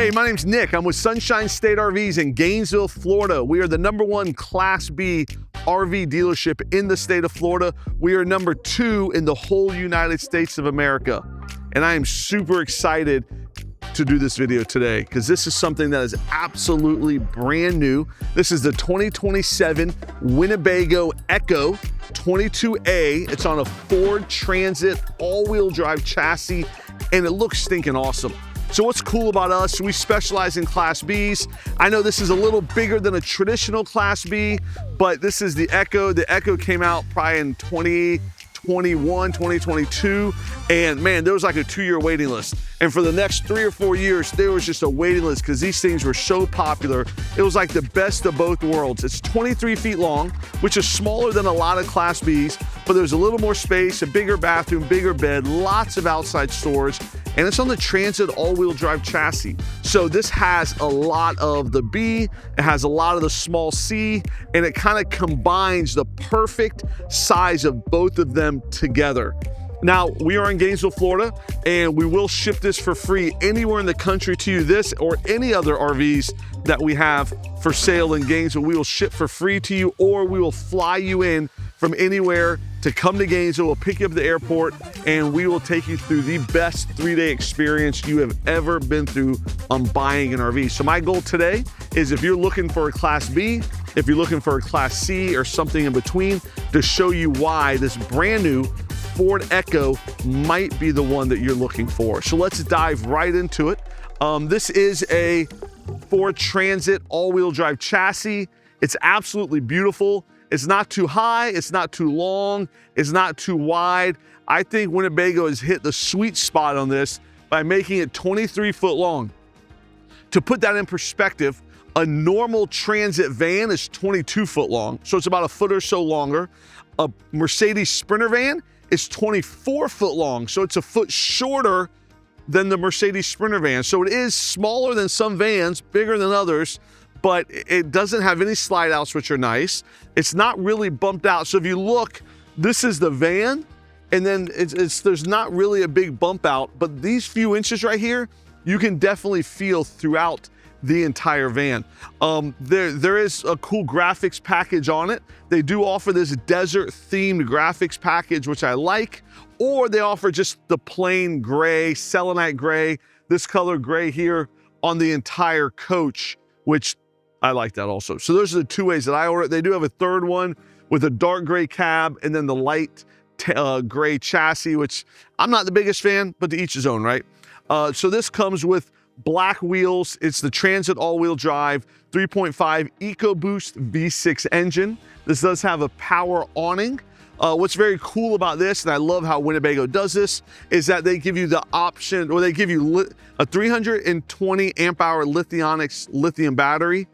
Hey, my name's Nick. I'm with Sunshine State RVs in Gainesville, Florida. We are the #1 Class B RV dealership in the state of Florida. We are #2 in the whole United States of America. And I am super excited to do this video today because this is something that is absolutely brand new. This is the 2027 Winnebago Ekko 22A. It's on a Ford Transit all-wheel drive chassis, and it looks stinking awesome. So what's cool about us, we specialize in Class Bs. I know this is a little bigger than a traditional Class B, but this is the Ekko. The Ekko came out probably in 2021, 2022, and man, there was like a 2-year waiting list. And for the next 3 or 4 years, there was just a waiting list because these things were so popular. It was like the best of both worlds. It's 23 feet long, which is smaller than a lot of Class Bs, but there's a little more space, a bigger bathroom, bigger bed, lots of outside storage, and it's on the Transit all-wheel drive chassis. So this has a lot of the B, it has a lot of the small C, and it kind of combines the perfect size of both of them together. Now, we are in Gainesville, Florida, and we will ship this for free anywhere in the country to you. This or any other RVs that we have for sale in Gainesville, we will ship for free to you, or we will fly you in from anywhere to come to Gainesville. We'll pick you up at the airport, and we will take you through the best 3-day experience you have ever been through on buying an RV. So my goal today is, if you're looking for a Class B, if you're looking for a Class C or something in between, to show you why this brand new Ford Ekko might be the one that you're looking for. So let's dive right into it. This is a Ford Transit all-wheel drive chassis. It's absolutely beautiful. It's not too high, it's not too long, it's not too wide. I think Winnebago has hit the sweet spot on this by making it 23 foot long. To put that in perspective, a normal Transit van is 22 foot long, so it's about a foot or so longer. A Mercedes Sprinter van is 24 foot long, so it's a foot shorter than the Mercedes Sprinter van. So it is smaller than some vans, bigger than others, but it doesn't have any slide outs, which are nice. It's not really bumped out. So if you look, this is the van, and then there's not really a big bump out, but these few inches right here, you can definitely feel throughout the entire van. There is a cool graphics package on it. They do offer this desert themed graphics package, which I like, or they offer just the plain gray, selenite gray, this color gray here on the entire coach, which I like that also. So those are the 2 ways that I order it. They do have a third one with a dark gray cab and then the light gray chassis, which I'm not the biggest fan, but to each his own, right? So this comes with black wheels. It's the Transit all-wheel drive 3.5 EcoBoost V6 engine. This does have a power awning. What's very cool about this, and I love how Winnebago does this, is that they give you the option, or they give you a 320 amp hour lithium battery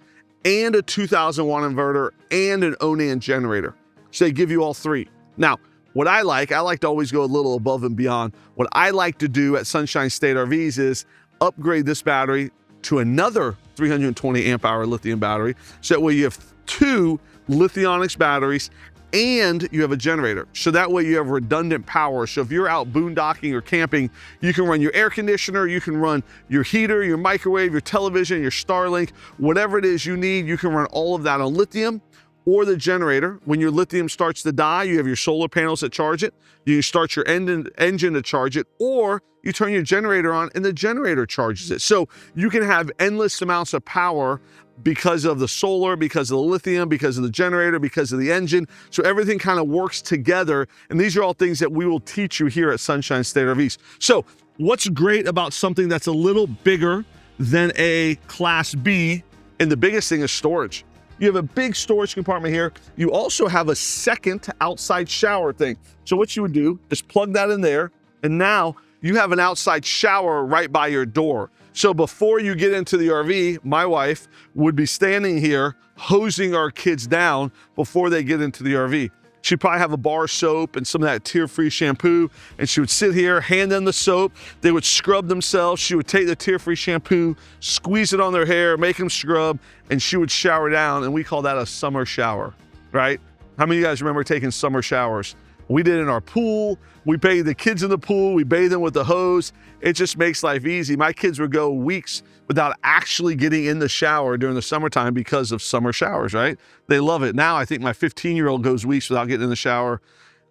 and a 2000 watt inverter and an Awning generator. So they give you all three. Now, what I like to always go a little above and beyond. What I like to do at Sunshine State RVs is upgrade this battery to another 320 amp hour lithium battery. So that way you have 2 Lithionics batteries and you have a generator. So that way you have redundant power. So if you're out boondocking or camping, you can run your air conditioner, you can run your heater, your microwave, your television, your Starlink, whatever it is you need, you can run all of that on lithium or the generator. When your lithium starts to die, you have your solar panels that charge it. You start your engine to charge it, or you turn your generator on and the generator charges it. So you can have endless amounts of power because of the solar, because of the lithium, because of the generator, because of the engine. So everything kind of works together. And these are all things that we will teach you here at Sunshine State RVs. So what's great about something that's a little bigger than a Class B, and the biggest thing is storage. You have a big storage compartment here. You also have a second outside shower thing. So what you would do is plug that in there, and now you have an outside shower right by your door. So before you get into the RV, my wife would be standing here hosing our kids down before they get into the RV. She'd probably have a bar of soap and some of that tear-free shampoo, and she would sit here, hand them the soap, they would scrub themselves, she would take the tear-free shampoo, squeeze it on their hair, make them scrub, and she would shower down, and we call that a summer shower, right? How many of you guys remember taking summer showers? We did it in our pool. We bathe the kids in the pool. We bathe them with the hose. It just makes life easy. My kids would go weeks without actually getting in the shower during the summertime because of summer showers, right? They love it. Now I think my 15-year-old goes weeks without getting in the shower.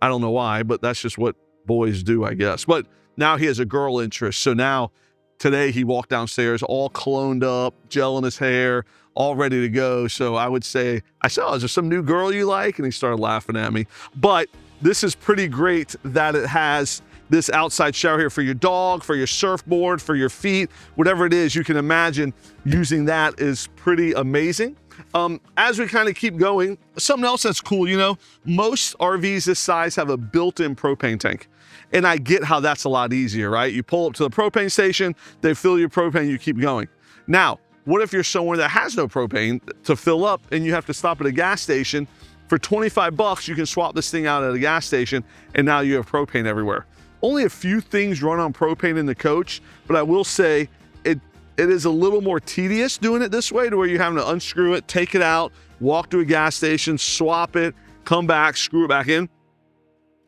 I don't know why, but that's just what boys do, I guess. But now he has a girl interest. So now today he walked downstairs all cologned up, gel in his hair, all ready to go. So I would say, I said, oh, is there some new girl you like? And he started laughing at me. But this is pretty great that it has this outside shower here for your dog, for your surfboard, for your feet, whatever it is you can imagine using that is pretty amazing. As we kind of keep going, something else that's cool, you know, most RVs this size have a built-in propane tank. And I get how that's a lot easier, right? You pull up to the propane station, they fill your propane, you keep going. Now, what if you're somewhere that has no propane to fill up and you have to stop at a gas station? For 25 bucks, you can swap this thing out at a gas station and now you have propane everywhere. Only a few things run on propane in the coach, but I will say it is a little more tedious doing it this way to where you're having to unscrew it, take it out, walk to a gas station, swap it, come back, screw it back in.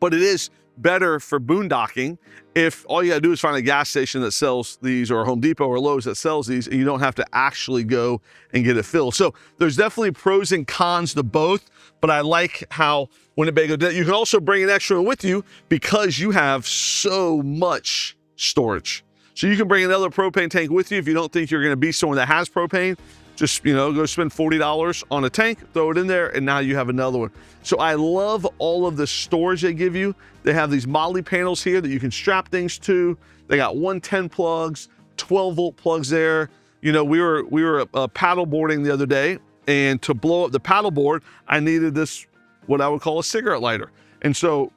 But it is better for boondocking if all you gotta do is find a gas station that sells these, or a Home Depot or Lowe's that sells these, and you don't have to actually go and get it filled. So there's definitely pros and cons to both, but I like how Winnebago did it. You can also bring an extra one with you because you have so much storage. So you can bring another propane tank with you if you don't think you're gonna be someone that has propane. Just, you know, go spend $40 on a tank, throw it in there, and now you have another one. So I love all of the storage they give you. They have these Molle panels here that you can strap things to. They got 110 plugs, 12-volt plugs there. You know, we were paddle boarding the other day, and to blow up the paddle board, I needed this, what I would call a cigarette lighter. And so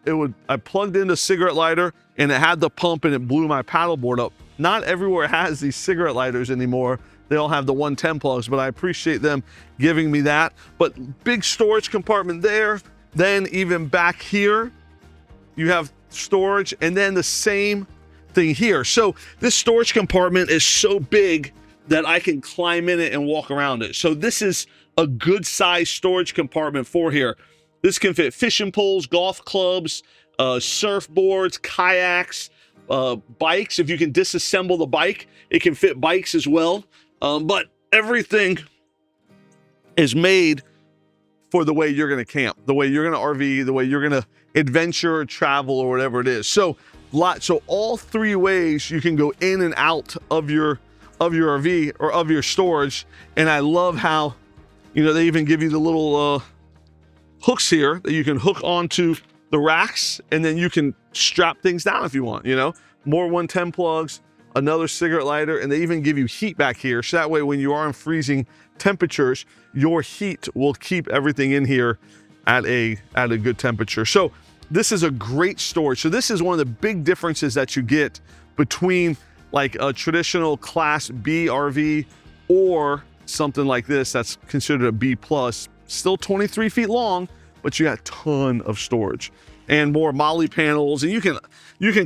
I plugged in the cigarette lighter, and it had the pump, and it blew my paddle board up. Not everywhere has these cigarette lighters anymore. They all have the 110 plugs, but I appreciate them giving me that. But big storage compartment there. Then even back here, you have storage, and then the same thing here. So this storage compartment is so big that I can climb in it and walk around it. So this is a good size storage compartment for here. This can fit fishing poles, golf clubs, surfboards, kayaks, bikes. If you can disassemble the bike, it can fit bikes as well. But everything is made for the way you're going to camp, the way you're going to RV, the way you're going to adventure or travel or whatever it is. So all three ways you can go in and out of your RV or of your storage. And I love how, you know, they even give you the little hooks here that you can hook onto the racks, and then you can strap things down if you want, you know, more 110 plugs, another cigarette lighter, and they even give you heat back here. So that way, when you are in freezing temperatures, your heat will keep everything in here at a good temperature. So this is a great storage. So this is one of the big differences that you get between like a traditional Class B RV or something like this that's considered a B plus, still 23 feet long, but you got a ton of storage and more Molle panels, and you can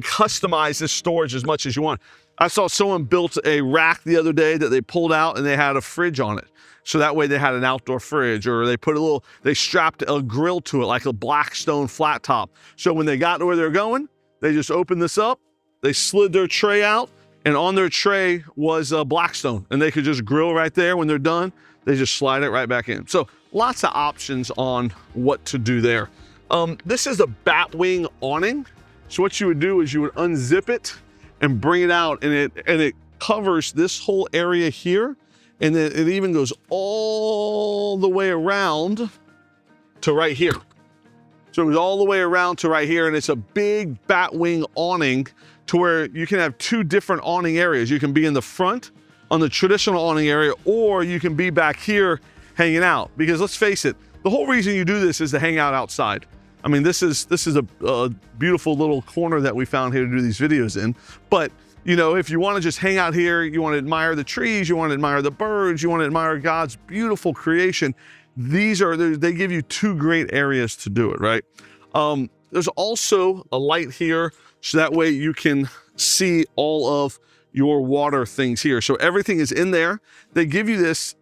customize this storage as much as you want. I saw someone built a rack the other day that they pulled out and they had a fridge on it. So that way they had an outdoor fridge, or they strapped a grill to it like a Blackstone flat top. So when they got to where they're going, they just opened this up, they slid their tray out, and on their tray was a Blackstone, and they could just grill right there. When they're done, they just slide it right back in. So lots of options on what to do there. This is a Batwing awning. So what you would do is you would unzip it and bring it out, and it covers this whole area here, and then it even goes all the way around to right here. So it goes all the way around to right here, and it's a big Batwing awning to where you can have two different awning areas. You can be in the front on the traditional awning area, or you can be back here hanging out. Because let's face it, the whole reason you do this is to hang out outside. I mean, this is a beautiful little corner that we found here to do these videos in. But, you know, if you want to just hang out here, you want to admire the trees, you want to admire the birds, you want to admire God's beautiful creation, they give you two great areas to do it, right? There's also a light here, so that way you can see all of your water things here. So everything is in there. They give you this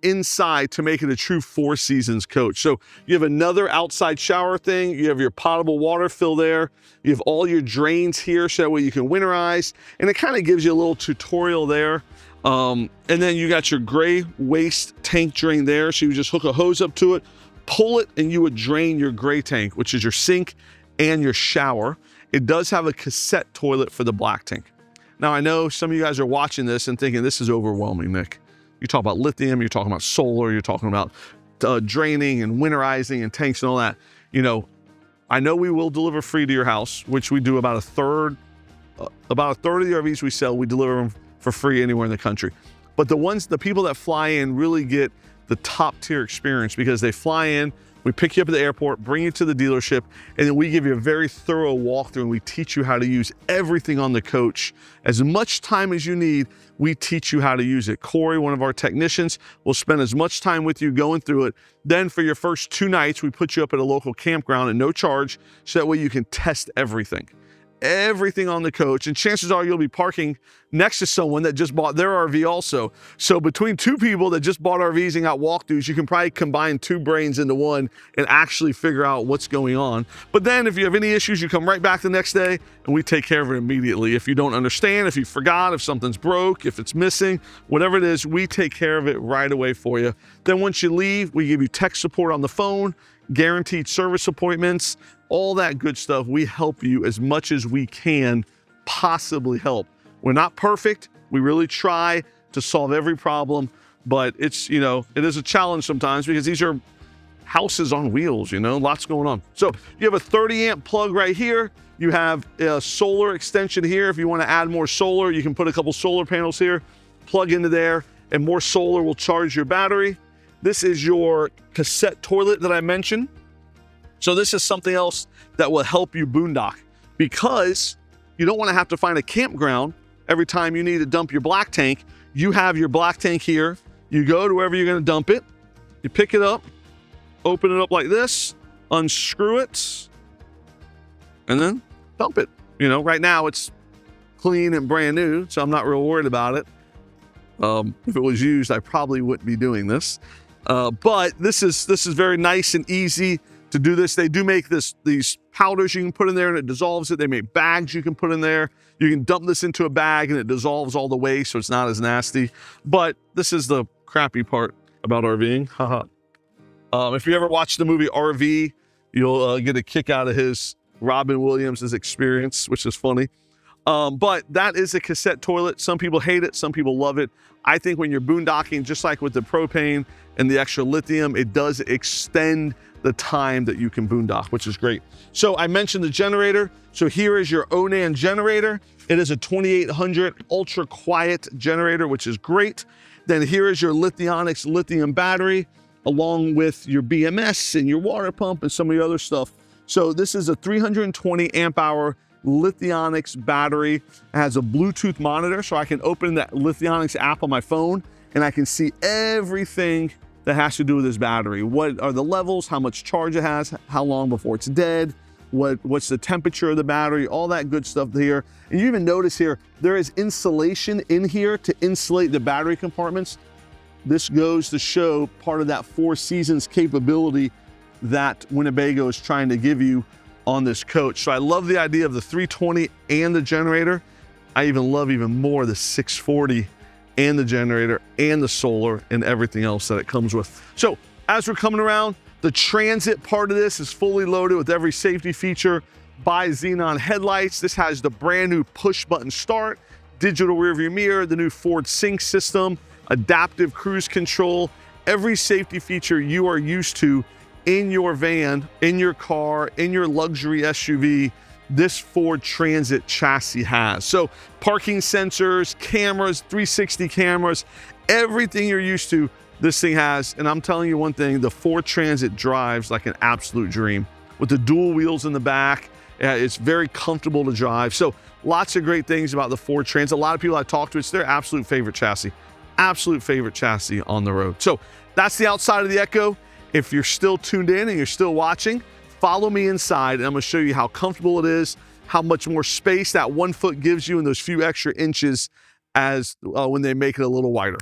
inside to make it a true 4 seasons coach. So you have another outside shower thing. You have your potable water fill there. You have all your drains here so that way you can winterize. And it kind of gives you a little tutorial there. And then you got your gray waste tank drain there. So you just hook a hose up to it, pull it, and you would drain your gray tank, which is your sink and your shower. It does have a cassette toilet for the black tank. Now, I know some of you guys are watching this and thinking this is overwhelming, Nick. You talk about lithium, you're talking about solar, you're talking about draining and winterizing and tanks and all that. You know, I know we will deliver free to your house, which we do about a third of the RVs we sell, we deliver them for free anywhere in the country. But the people that fly in really get the top tier experience because they fly in, we pick you up at the airport, bring you to the dealership, and then we give you a very thorough walkthrough and we teach you how to use everything on the coach. As much time as you need, we teach you how to use it. Corey, one of our technicians, will spend as much time with you going through it. Then for your first 2 nights, we put you up at a local campground at no charge, so that way you can test everything on the coach. And chances are you'll be parking next to someone that just bought their RV also. So between 2 people that just bought RVs and got walkthroughs, you can probably combine 2 brains into one and actually figure out what's going on. But then if you have any issues, you come right back the next day and we take care of it immediately. If you don't understand, if you forgot, if something's broke, if it's missing, whatever it is, we take care of it right away for you. Then once you leave, we give you tech support on the phone, guaranteed service appointments, all that good stuff. We help you as much as we can possibly help. We're not perfect. We really try to solve every problem, but it's, you know, it is a challenge sometimes because these are houses on wheels, you know, lots going on. So you have a 30 amp plug right here. You have a solar extension here. If you want to add more solar, you can put a couple solar panels here, plug into there, and more solar will charge your battery. This is your cassette toilet that I mentioned. So this is something else that will help you boondock because you don't want to have to find a campground every time you need to dump your black tank. You have your black tank here. You go to wherever you're going to dump it. You pick it up, open it up like this, unscrew it, and then dump it. You know, right now it's clean and brand new, so I'm not real worried about it. If it was used, I probably wouldn't be doing this. But this is very nice and easy to do this. They do make these powders you can put in there and it dissolves it. They make bags you can put in there. You can dump this into a bag and it dissolves all the way, so it's not as nasty. But this is the crappy part about RVing. If you ever watch the movie RV, you'll get a kick out of Robin Williams' experience, which is funny. But that is a cassette toilet. Some people hate it, some people love it. I think when you're boondocking, just like with the propane and the extra lithium, it does extend the time that you can boondock, which is great. So I mentioned the generator. So here is your Awning generator. It is a 2800 ultra quiet generator, which is great. Then here is your Lithionics lithium battery, along with your BMS and your water pump and some of the other stuff. So this is a 320 amp hour Lithionics battery. It has a Bluetooth monitor, so I can open that Lithionics app on my phone and I can see everything that has to do with this battery. What are the levels, how much charge it has, how long before it's dead, what's the temperature of the battery, all that good stuff here. And you even notice here, there is insulation in here to insulate the battery compartments. This goes to show part of that 4 seasons capability that Winnebago is trying to give you on this coach. So I love the idea of the 320 and the generator. I even love even more the 640 and the generator and the solar and everything else that it comes with. So as we're coming around, the transit part of this is fully loaded with every safety feature by Xenon headlights. This has the brand new push button start, digital rearview mirror, the new Ford Sync system, adaptive cruise control, every safety feature you are used to in your van, in your car, in your luxury SUV, this Ford Transit chassis has. So parking sensors, cameras, 360 cameras, everything you're used to, this thing has. And I'm telling you one thing, the Ford Transit drives like an absolute dream. With the dual wheels in the back, it's very comfortable to drive. So lots of great things about the Ford Transit. A lot of people I talk to, it's their absolute favorite chassis on the road. So that's the outside of the Ekko. If you're still tuned in and you're still watching, follow me inside and I'm gonna show you how comfortable it is, how much more space that 1 foot gives you and those few extra inches as when they make it a little wider.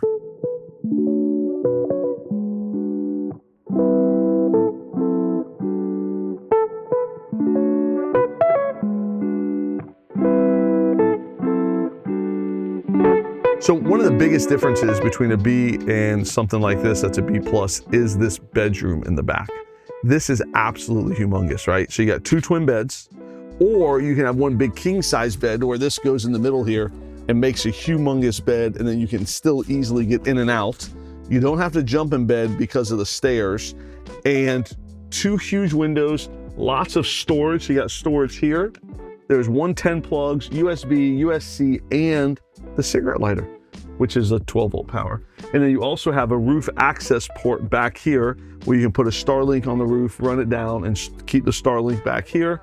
So one of the biggest differences between a B and something like this that's a B plus is this bedroom in the back. This is absolutely humongous, right? So you got 2 twin beds, or you can have one big king size bed where this goes in the middle here and makes a humongous bed, and then you can still easily get in and out. You don't have to jump in bed because of the stairs, and 2 huge windows, lots of storage. So you got storage here. There's 110 plugs, USB, USB-C, and the cigarette lighter, which is a 12-volt power. And then you also have a roof access port back here where you can put a Starlink on the roof, run it down, and keep the Starlink back here.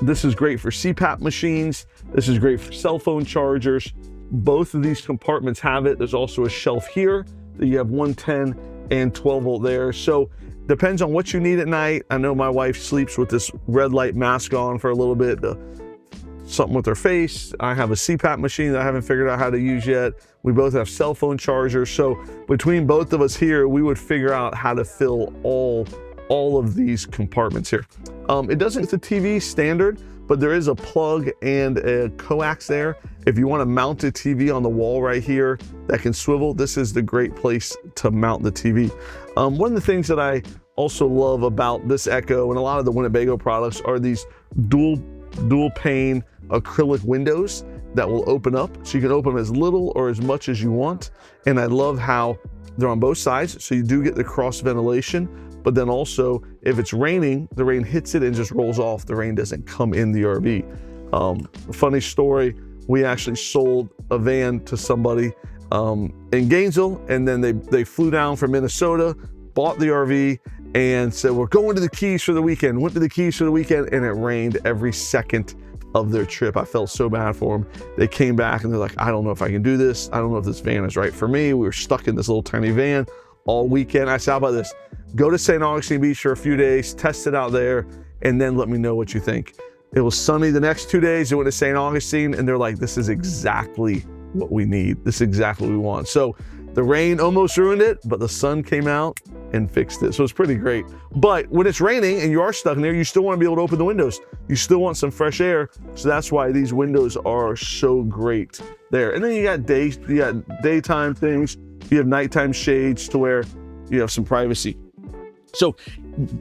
This is great for CPAP machines. This is great for cell phone chargers. Both of these compartments have it. There's also a shelf here that you have 110 and 12-volt there. So depends on what you need at night. I know my wife sleeps with this red light mask on for a little bit, something with her face. I have a CPAP machine that I haven't figured out how to use yet. We both have cell phone chargers. So between both of us here, we would figure out how to fill all of these compartments here. It doesn't, it's a TV standard, but there is a plug and a coax there. If you want to mount a TV on the wall right here that can swivel, this is the great place to mount the TV. One of the things that I also love about this Ekko and a lot of the Winnebago products are these dual pane acrylic windows that will open up. So you can open them as little or as much as you want. And I love how they're on both sides. So you do get the cross ventilation, but then also if it's raining, the rain hits it and just rolls off. The rain doesn't come in the RV. Funny story, we actually sold a van to somebody in Gainesville, and then they flew down from Minnesota, bought the RV, and said, we're going to the Keys for the weekend. Went to the Keys for the weekend, and it rained every second of their trip. I felt so bad for them. They came back and they're like, I don't know if I can do this. I don't know if this van is right for me. We were stuck in this little tiny van all weekend. I said, how about this? Go to St. Augustine Beach for a few days, test it out there, and then let me know what you think. It was sunny the next 2 days. They went to St. Augustine, and they're like, this is exactly what we need. This is exactly what we want. So the rain almost ruined it, but the sun came out and fixed it. So it's pretty great. But when it's raining and you are stuck in there, you still want to be able to open the windows. You still want some fresh air. So that's why these windows are so great there. And then you got daytime things. You have nighttime shades to where you have some privacy. So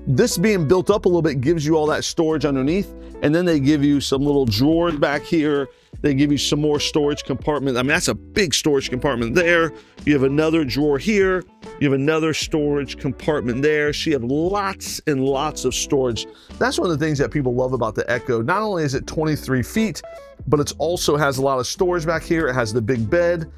this being built up a little bit gives you all that storage underneath. And then they give you some little drawers back here. They give you some more storage compartment. I mean, that's a big storage compartment there. You have another drawer here. You have another storage compartment there. So you have lots and lots of storage. That's one of the things that people love about the Ekko. Not only is it 23 feet, but it also has a lot of storage back here. It has the big bed,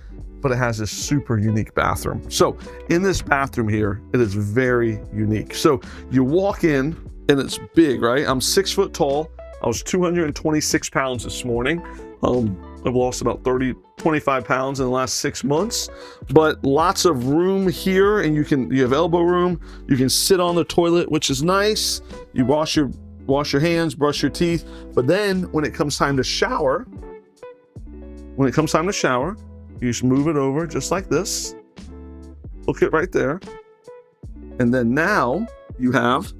but it has this super unique bathroom. So in this bathroom here, it is very unique. So you walk in and it's big, right? I'm 6 foot tall. I was 226 pounds this morning. I've lost about 25 pounds in the last 6 months, but lots of room here, and you have elbow room. You can sit on the toilet, which is nice. You wash your hands, brush your teeth. But then when it comes time to shower, you just move it over just like this. Hook it right there. And then now you have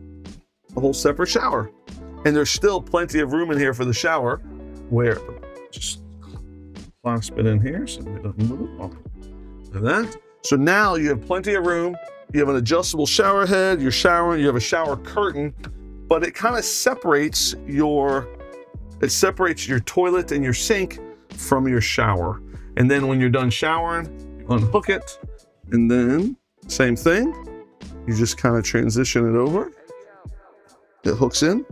a whole separate shower. And there's still plenty of room in here for the shower where just clasp it in here so it doesn't move. Like that. So now you have plenty of room. You have an adjustable shower head, you're showering, you have a shower curtain, but it kind of separates your toilet and your sink from your shower. And then when you're done showering, you unhook it, and then same thing. You just kind of transition it over. It hooks in,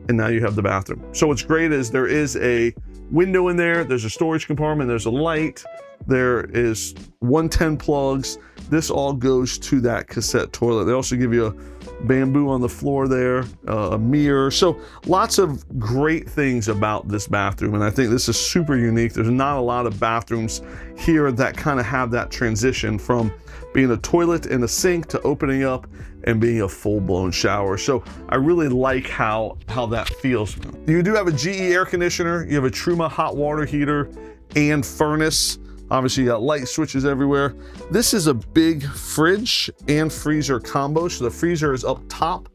and now you have the bathroom. So what's great is there is a window in there, there's a storage compartment, there's a light, there is 110 plugs. This all goes to that cassette toilet. They also give you a bamboo on the floor there, a mirror. So lots of great things about this bathroom. And I think this is super unique. There's not a lot of bathrooms here that kind of have that transition from being a toilet and a sink to opening up and being a full-blown shower. So I really like how that feels. You do have a GE air conditioner. You have a Truma hot water heater and furnace. Obviously, you got light switches everywhere. This is a big fridge and freezer combo. So the freezer is up top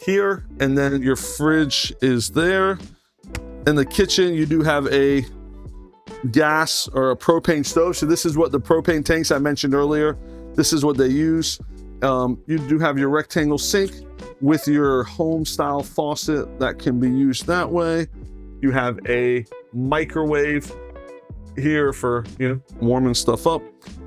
here, and then your fridge is there. In the kitchen, you do have a gas or a propane stove. So this is what the propane tanks I mentioned earlier, this is what they use. You do have your rectangle sink with your home style faucet that can be used that way. You have a microwave here for, you know, warming stuff up.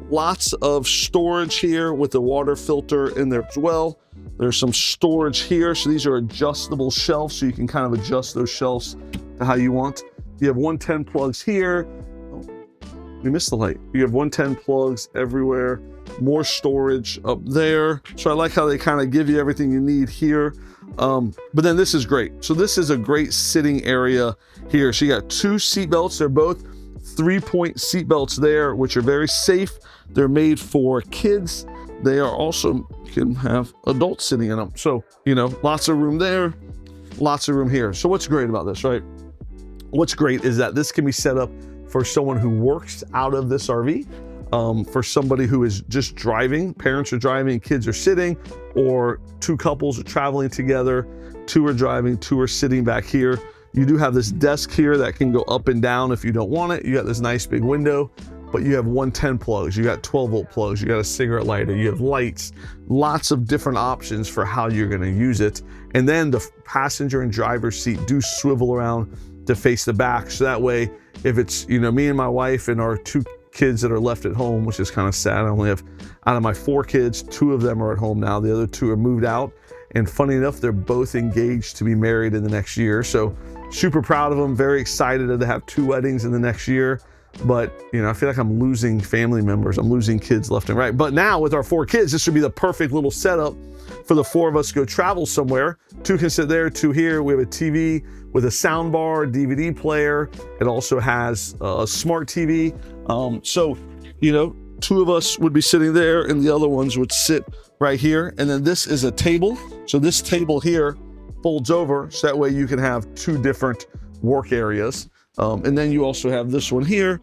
Lots of storage here with the water filter in there as well. There's some storage here. So these are adjustable shelves, so you can kind of adjust those shelves to how you want. You have 110 plugs here. Oh, you missed the light. You have 110 plugs everywhere. More storage up there. So I like how they kind of give you everything you need here. But then this is great. So this is a great sitting area here. So you got 2 seat belts. They're both 3-point seat belts there, which are very safe. They're made for kids. They are also, you can have adults sitting in them. So, you know, lots of room there, lots of room here. So what's great about this, right? What's great is that this can be set up for someone who works out of this RV, for somebody who is just driving, parents are driving, kids are sitting, or 2 couples are traveling together, 2 are driving, 2 are sitting back here. You do have this desk here that can go up and down if you don't want it. You got this nice big window, but you have 110 plugs, you got 12-volt plugs, you got a cigarette lighter, you have lights, lots of different options for how you're gonna use it. And then the passenger and driver's seat do swivel around to face the back. So that way, if it's, you know, me and my wife and our 2 kids that are left at home, which is kind of sad. I only have, out of my 4 kids, 2 of them are at home now. The other 2 are moved out. And funny enough, they're both engaged to be married in the next year. So super proud of them, very excited to have 2 weddings in the next year. But, you know, I feel like I'm losing family members. I'm losing kids left and right. But now with our 4 kids, this would be the perfect little setup for the 4 of us to go travel somewhere. 2 can sit there, 2 here. We have a TV with a sound bar, DVD player. It also has a smart TV. So, you know, 2 of us would be sitting there and the other ones would sit right here. And then this is a table. So this table here folds over, so that way you can have 2 different work areas. And then you also have this one here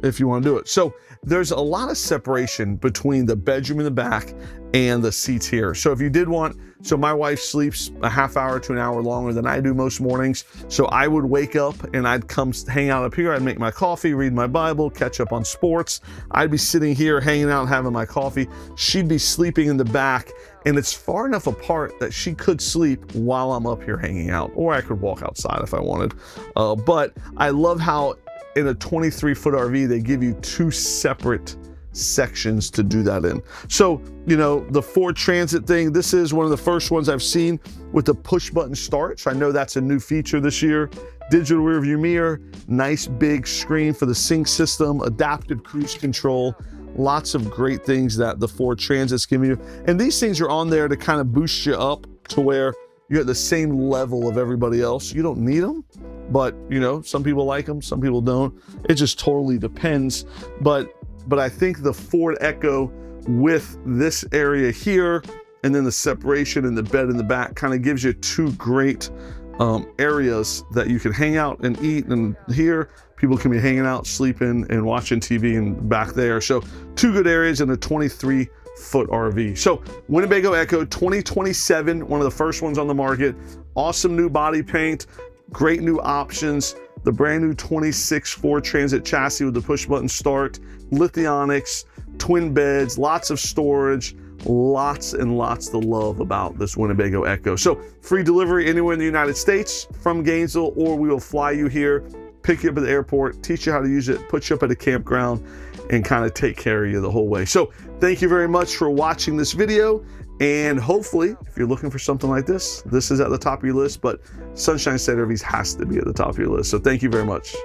if you want to do it. So there's a lot of separation between the bedroom in the back and the seats here. So if you did want, so my wife sleeps a half hour to an hour longer than I do most mornings. So I would wake up and I'd come hang out up here. I'd make my coffee, read my Bible, catch up on sports. I'd be sitting here hanging out, having my coffee. She'd be sleeping in the back, and it's far enough apart that she could sleep while I'm up here hanging out, or I could walk outside if I wanted. But I love how in a 23-foot RV, they give you 2 separate sections to do that in. So, you know, the Ford Transit thing, this is one of the first ones I've seen with the push button start. So I know that's a new feature this year. Digital rear view mirror, nice big screen for the sync system, adaptive cruise control, lots of great things that the Ford Transit's giving you. And these things are on there to kind of boost you up to where you're at the same level of everybody else. You don't need them, but you know, some people like them, some people don't. It just totally depends. But I think the Ford Ekko with this area here and then the separation and the bed in the back kind of gives you 2 great areas that you can hang out and eat. And here people can be hanging out, sleeping and watching TV and back there. So 2 good areas in a 23-foot RV. So Winnebago Ekko 2027, one of the first ones on the market. Awesome new body paint, great new options. The brand new 26 Ford Transit chassis with the push button start, lithionics, twin beds, lots of storage, lots and lots to love about this Winnebago Ekko. So free delivery anywhere in the United States from Gainesville, or we will fly you here, pick you up at the airport, teach you how to use it, put you up at a campground, and kind of take care of you the whole way. So thank you very much for watching this video. And hopefully, if you're looking for something like this, this is at the top of your list, but Sunshine State RVs has to be at the top of your list. So thank you very much.